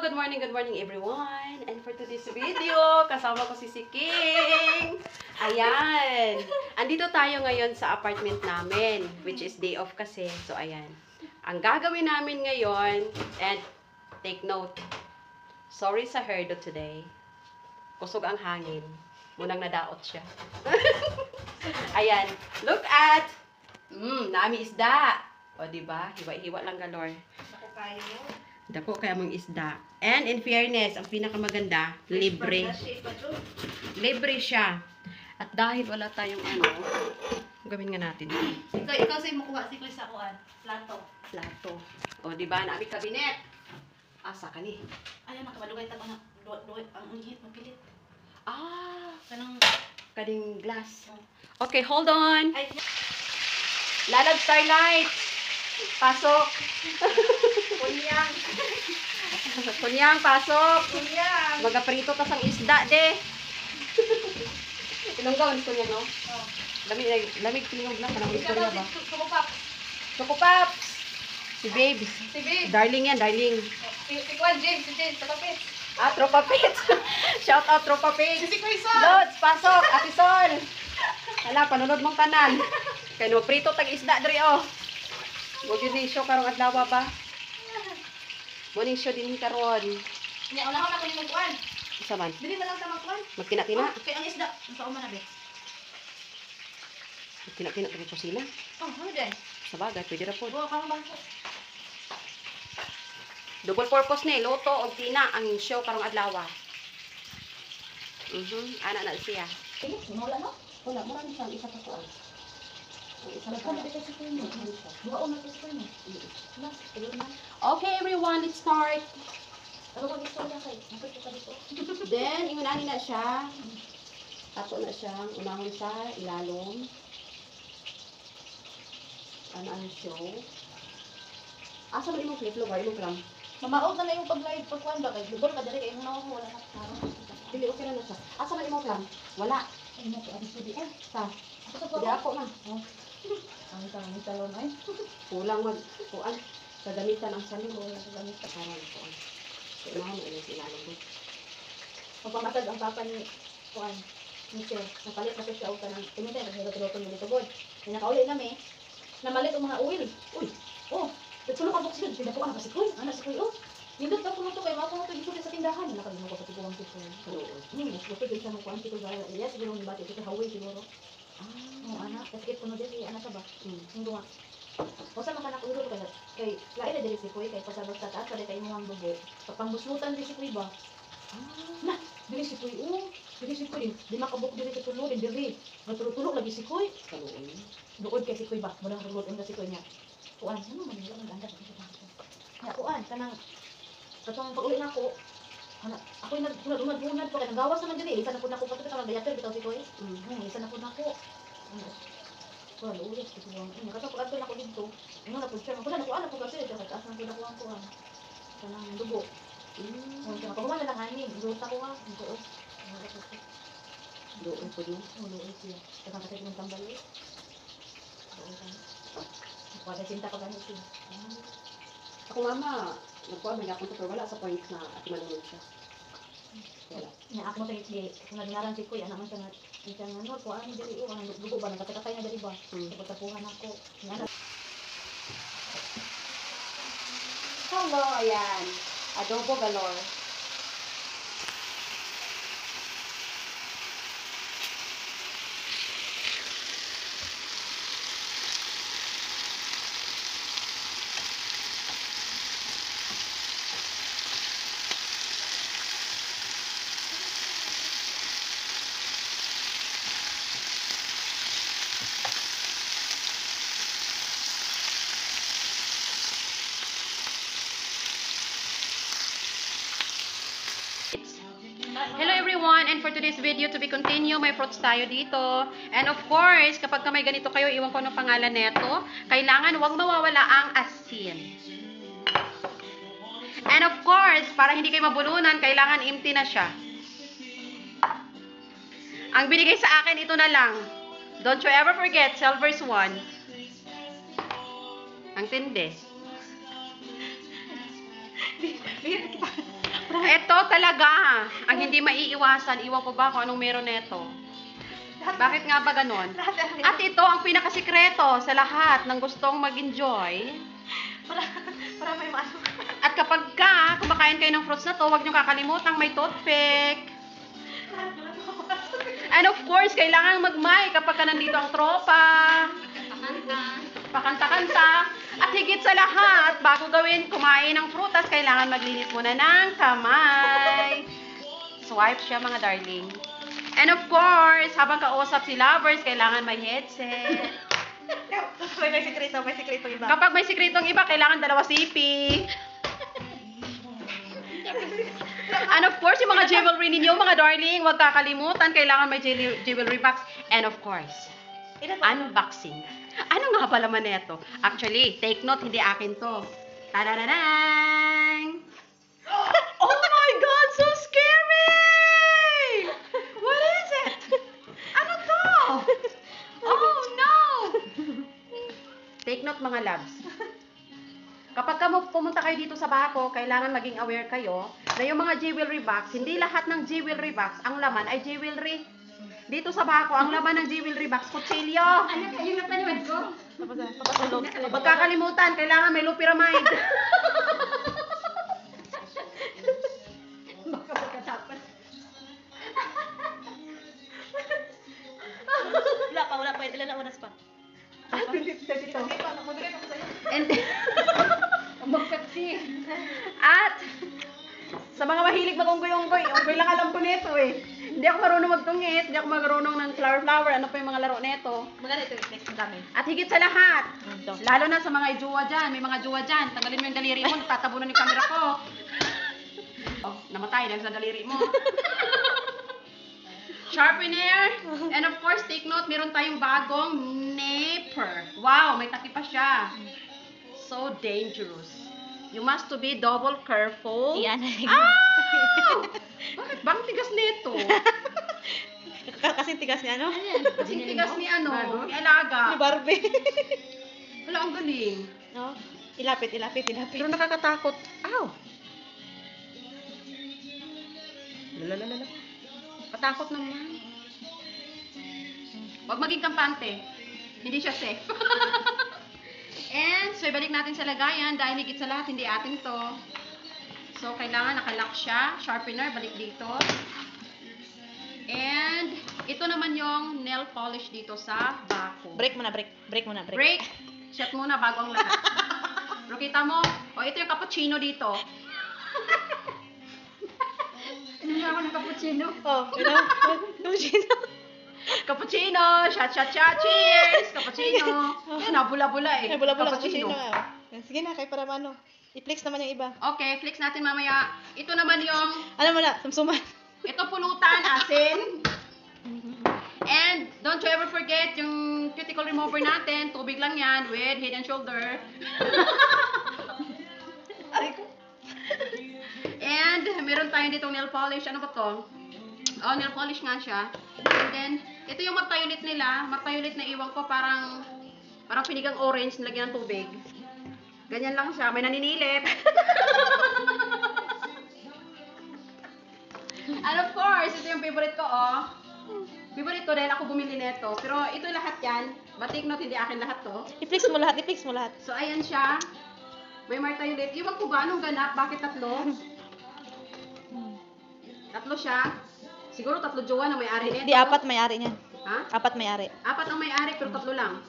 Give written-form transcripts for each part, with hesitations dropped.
good morning everyone. And for today's video, kasama ko si King. Ayan. Andito tayo ngayon sa apartment namin, which is day off kasi. So ayan. Ang gagawin namin ngayon, and take note, sorry sa hairdo today. Kusog ang hangin. Munang nadaot siya. Ayan. Look at, nami isda. O diba? Hiwa-hiwa lang galor. Ako kayo. Dako kaya mong isda. And in fairness, ang pinakamaganda, libre. Libre siya. At dahil wala tayong gawin nga natin. Ikaw sa'yo makuha si Chris sa kuan. Plato. Plato. O, di ba? Nami kabinet. Asa ka ni? Ayan, nakabalugay tayo na. Ang unhit, mapilit. Kanang... Kading glass. Okay, hold on. Ay, Lalag starlight. Pasok. kunyang. Kunyang, pasok. Kunyang. Magaprito tas ang isda, de. Ilong gawin ko niya, no? Oh. Lamig tingog lang. Parang istorya ba? Sukupap. Choco Pops. Si Babe. Si Babe. Darling yan, darling. Si Kwan, James. Si James. Sa kapit. Tropa Pits. Shout out, Tropa Pits. Si Chris. Lods, pasok. Ate Sol. Hala, panunod mong tanan. Kaya no, prito tag isda dre, oh. Huwag yun yung show karong adlaw ba? Morning show din karon. Niya, unahan ako yung magkuan. Isa man. Dili na lang sa magkuan. Magtina-tina. Kaya ang isda. Nasa umana, be. Magtina-tina sa kusina. Ano din? Sa bagay, pwede ra po. Buwa ka ng bangko. Double purpose na, luto o tina ang show karong adlaw. Ana na siya. Sige, wala no? Wala, marami siyang isa pa ko. Okay, everyone, let's start. Then, iunahin na siya. Ato na siyang unahon sa ilalong. Ano ang show? Asa mo imong flip lugar, imong clam? Mamaot na yung pag-live pag-kuan ba? Kaya lugar ka dali kayo muna wala na. Dili, okay na siya. Asa mo imong clam? Wala. Ay, mo ko abis di. Sa? Hindi ako na. Ang salon ay. Kulang kuan. Sa damitan ang salon. Wala sa damitan. Parang kuan. Unahon na yung ilalong. Magpamatag ang papa ni kuan. Nito, napalit na siya og kanang tuminta na hilo-hilo ni tugod. Pinakauli na me. Namalit ang mga oil. Uy. Oh, dito ka box gud. Pinako ana si Kuy. Ana si Kuy. Oh. Nindot ka puno to kay mao ko dito sa tindahan. Nakalimutan ko sa tiguang ko. Mas gusto din siya mo kuan siguro dahil iya siguro ni bati ito Hawaii siguro. Mo ana, kasi kuno din ana sa ba. Hindi nga. Osa man kana ko kay lain na diri si Kuy kay pasabot sa taas kay mo ang dugo. Pagpambuslutan di si Kuy ba. Na, dili si Kuy. Dili si Kuy. Di makabuk diri sa tulog diri. Matulog lagi si Kuy. Kaluoy. Duod kay si Kuy ba. Mudang tulog na si Kuy niya. Kuan, ano man nila ang ganda sa ya kuan kanang katong pag-uli na ako. Ako yung nagdunad po kay nagawas naman diri. Isa na pud nako pati ka magayater bitaw si Kuy. Isa na pud nako. Kuan ulit ko lang. Kato pag ato nako dito. Ano na pud siya. Kuan ako ana pud kasi kay taas na pud ako ang kuan. Kanang dugo. Kung pagmana lang ani, duta ko nga. Doon po no. Ulo siya. Kanang kasi ng tambal eh. Wala cinta pa ganito siya. Ako mama, nagkuha may akong pero wala sa point na at manunod siya. Wala. Nya ako mo sa itli, kung nagnaran si Kuy, anak man siya nga, siya nga, no, kuhaan ni diri, ang dugo ba, nagkatakatay na diri ba? Pagtapuhan ako. Hello, ayan. Adobo galore. Hello everyone, and for today's video to be continue, may fruits tayo dito. And of course, kapag may ganito kayo, iwan ko ng pangalan neto, kailangan wag mawawala ang asin. And of course, para hindi kayo mabulunan, kailangan empty na siya. Ang binigay sa akin, ito na lang. Don't you ever forget, Silver's one. Ang tindi. Ito talaga, ang hindi maiiwasan, iwan ko ba kung anong meron neto. Bakit nga ba ganon? At ito ang pinakasikreto sa lahat ng gustong mag-enjoy. Para may maano. At kapag kumakain kayo ng fruits na to, huwag nyo kakalimutang may toothpick. And of course, kailangan magmay kapag ka nandito ang tropa. Pakanta-kanta. At higit sa lahat, bago kumain ng prutas, kailangan maglinis muna ng kamay. Swipe siya, mga darling. And of course, habang kausap si lovers, kailangan may headset. May sikreto iba. Kapag may sikretong iba, kailangan dalawa sipi. And of course, yung mga jewelry ninyo, mga darling, huwag kakalimutan, kailangan may jewelry box. And of course, unboxing. Ano nga pala man ito? Actually, take note, hindi akin to. Tadadadang! Oh my God, so scary! What is it? Ano to? Oh no! Take note, mga loves. Kapag pumunta kayo dito sa Bako, kailangan maging aware kayo na yung mga jewelry box, hindi lahat ng jewelry box, ang laman ay jewelry. Dito sa Bako, ang laman ng jewelry box, kutsilyo. Ano kayo napanood ko? Papatulog. Huwag kakalimutan, kailangan may loperamide. Baka magkatapan. Wala pa. Ilan na oras pa? And, Magkaksi. at, sa mga mahilig mag-unggoy-unggoy, unggoy lang alam ko nito eh. Hindi ako marunong magtungit, hindi ako marunong ng flower, ano pa yung mga laro nito. Maganda ito, next ang dami. At higit sa lahat, Ito. lalo na sa mga jowa dyan, may mga jowa dyan, tanggalin mo yung daliri mo, tatabunan yung camera ko. Oh, namatay lang sa daliri mo. Sharpener, and of course, take note, meron tayong bagong nipper. Wow, may takip pa siya. So dangerous. You must to be double careful. Iyan. Ah! Bakit bang tigas nito? Kasi tigas niya, no? Kasi tigas ni ni alaga. Ni Barbie. Wala, ang galing. No? Ilapit. Pero nakakatakot. Ow! Lalalala. Patakot naman. Huwag maging kampante. Hindi siya safe. And, so ibalik natin sa lagayan dahil higit sa lahat, hindi atin to. So, kailangan nakalock siya. Sharpener, balik dito. And, ito naman yung nail polish dito sa Bako. Break muna. Break. Shot muna bago ang lahat. Pero kita mo, ito yung cappuccino dito. Hindi ako ng cappuccino. Oh, cappuccino. Cappuccino! Shot! Cheers! Cappuccino! Yan, bula-bula eh. Ay, bula-bula cappuccino. Sige na, kay para ano. I-flex naman yung iba. Okay, flex natin mamaya. Ito naman yung, Ano mo na, sumsuman. ito pulutan, asin. And, don't you ever forget yung cuticle remover natin. Tubig lang yan with Head and Shoulder. And, meron tayong ditong nail polish. Ano ba to? Oh, nail polish nga siya. And then, ito yung martayulit nila. Martayulit na iwan ko parang pinigang orange nilagyan ng tubig. Ganyan lang siya. May naninilip. And of course, ito yung favorite ko, oh. Favorite ko dahil ako bumili nito. Pero ito lahat yan. Batik note, hindi akin lahat to. I-flex mo lahat. So, ayan siya. May martayulit. Iwan ko ba anong ganap? Bakit tatlo? Tatlo siya. Siguro tatlo jowa na may-ari nito. Di, 4 may-ari niyan. Ha? 4 may-ari. 4 ang may-ari pero tatlo lang.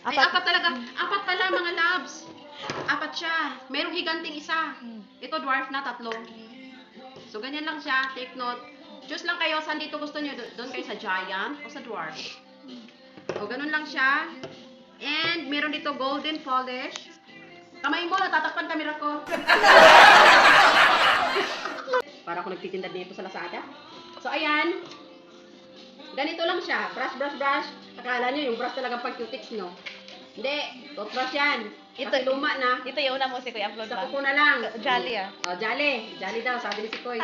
Ay, 4. 4 talaga. 4 pala mga loves. 4 siya. Merong higanting isa. Ito dwarf na 3. So, ganyan lang siya. Take note. Choose lang kayo. Saan dito gusto nyo? Doon kayo sa giant o sa dwarf. O, ganun lang siya. And, meron dito golden polish. Kamay mo, natatakpan camera ko. Para ako nagtitinda dito sa Lazada. So, ayan. Ganito lang siya. Brush. Akala nyo, yung brush talagang pag-cutics nyo. Hindi. Toothbrush yan. Kasi luma na. Ito yung una mo si Kuya upload Sa ba? kuko na lang. Jolly ah. Oh, jolly. Jolly daw, sabi ni si Koy.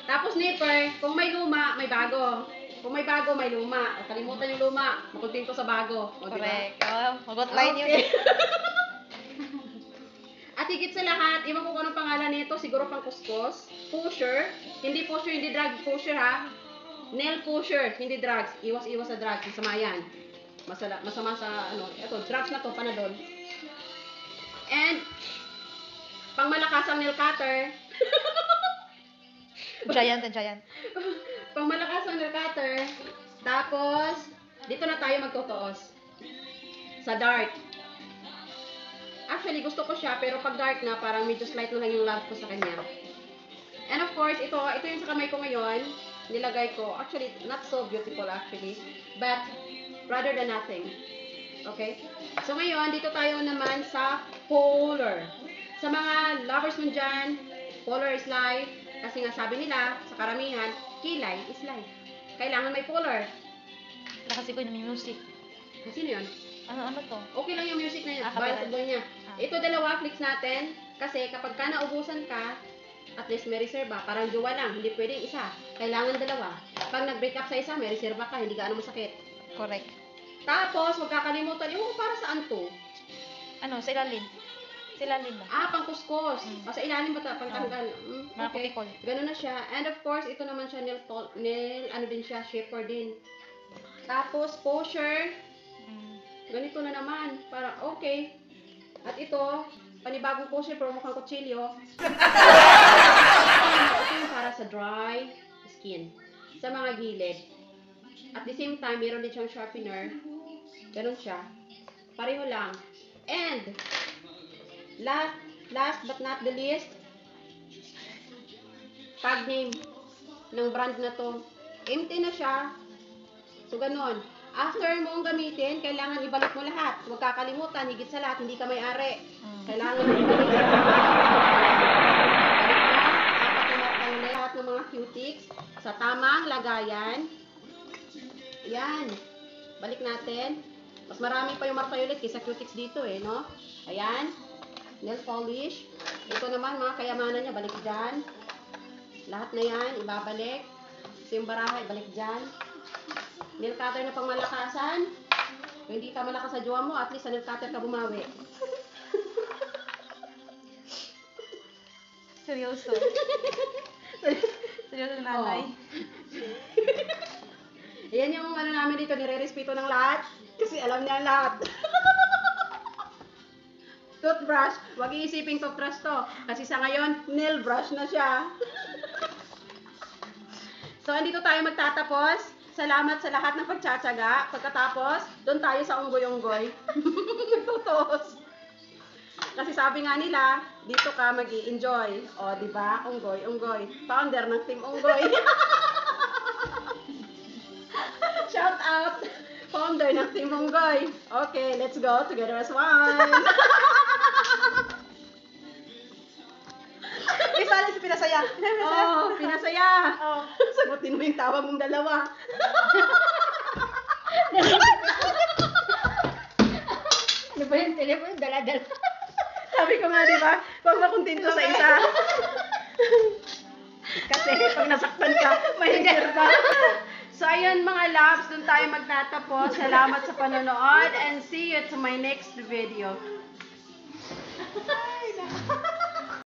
Tapos nipper, kung may luma, may bago. Kung may bago, may luma. O, kalimutan yung luma. Makontento sa bago. O, diba? Correct. Oh, mag-outline yun. Okay. At At higit sa lahat, iwan ko kung anong pangalan nito, siguro pang kuskus. Pusher. Hindi pusher, hindi drug pusher ha. Nail pusher, hindi drugs. Iwas-iwas sa drugs. Masama yan. Masama sa ano. Ito, drugs na to, Panadol. And, pang malakasang nail cutter. Giant and giant. Pang malakasang nail cutter. Tapos, dito na tayo magtutuos. Sa dark. Actually, gusto ko siya, pero pag dark na, parang medyo slight na lang yung love ko sa kanya. And of course, ito yung sa kamay ko ngayon. Nilagay ko. Actually, not so beautiful actually. But, rather than nothing. Okay? So ngayon, dito tayo naman sa polar. Sa mga lovers mo dyan, polar is life. Kasi nga sabi nila, sa karamihan, kilay is life. Kailangan may polar. Kasi ko yung music. Sino yun? Ano to? Okay lang yung music na yun. Copyright. Bawal niya. Ito dalawa, clicks natin. Kasi kapag ka naubusan ka, at least may reserva. Parang jowa lang. Hindi pwedeng isa. Kailangan dalawa. Pag nag-break up sa isa, may reserva ka. Hindi gaano masakit. Correct. Tapos, huwag kakalimutan. Yung para saan to? Ano, sa ilalim. Sa ilalim ba? Pang kuskus. Sa ilalim ba ito? Pang tanggal. Mga Okay. kutikol. Ganun na siya. And of course, ito naman siya nail ano din siya, shaper din. Tapos, posture. Ganito na naman. Para, okay. At ito, panibagong posture, pero mukhang kutsilyo. Ito yung para sa dry skin. Sa mga gilid. At the same time, meron din siyang sharpener. Ganun siya. Pareho lang. And, last but not the least, tag name ng brand na to. Empty na siya. So, ganun. After mong gamitin, kailangan ibalik mo lahat. Huwag kakalimutan, higit sa lahat, hindi ka may-ari. Kailangan mo ibalik sa lahat ng mga cutics sa tamang lagayan. Ayan. Balik natin. Mas marami pa yung martayulit kaysa cutics dito no? Ayan. Nail polish. Ito naman, mga kayamanan niya, balik dyan. Lahat na yan, ibabalik. So yung baraha, ibalik dyan. Nail cutter na pang malakasan. Kung hindi ka malakas sa jowa mo, at least sa nail cutter ka bumawi. Seryoso. Seryoso na nanay. Ayan yung ano namin dito, nire-respeto ng lahat. Kasi alam niya ang lahat. Toothbrush. Huwag iisiping toothbrush to. Kasi sa ngayon, nail brush na siya. So, andito tayo magtatapos. Salamat sa lahat ng pagtsatsaga. Pagkatapos, doon tayo sa unggoy-unggoy. Nagtutos. Kasi sabi nga nila, dito ka mag-i-enjoy. O, di ba? Unggoy-unggoy. Founder ng Team Unggoy. Shout out! Founder ng Team Unggoy. Okay, let's go together as one. Isali si Pinasaya. Oh, pinasaya. Oh. Sagutin mo yung tawag mong dalawa. Ano ba yung telepono? Dala-dala. Sabi ko nga, di ba? Huwag makontento sa isa. Kasi pag nasaktan ka, may reserva. So, ayun mga loves, dun tayo magtatapos. Salamat sa panonood and see you to my next video.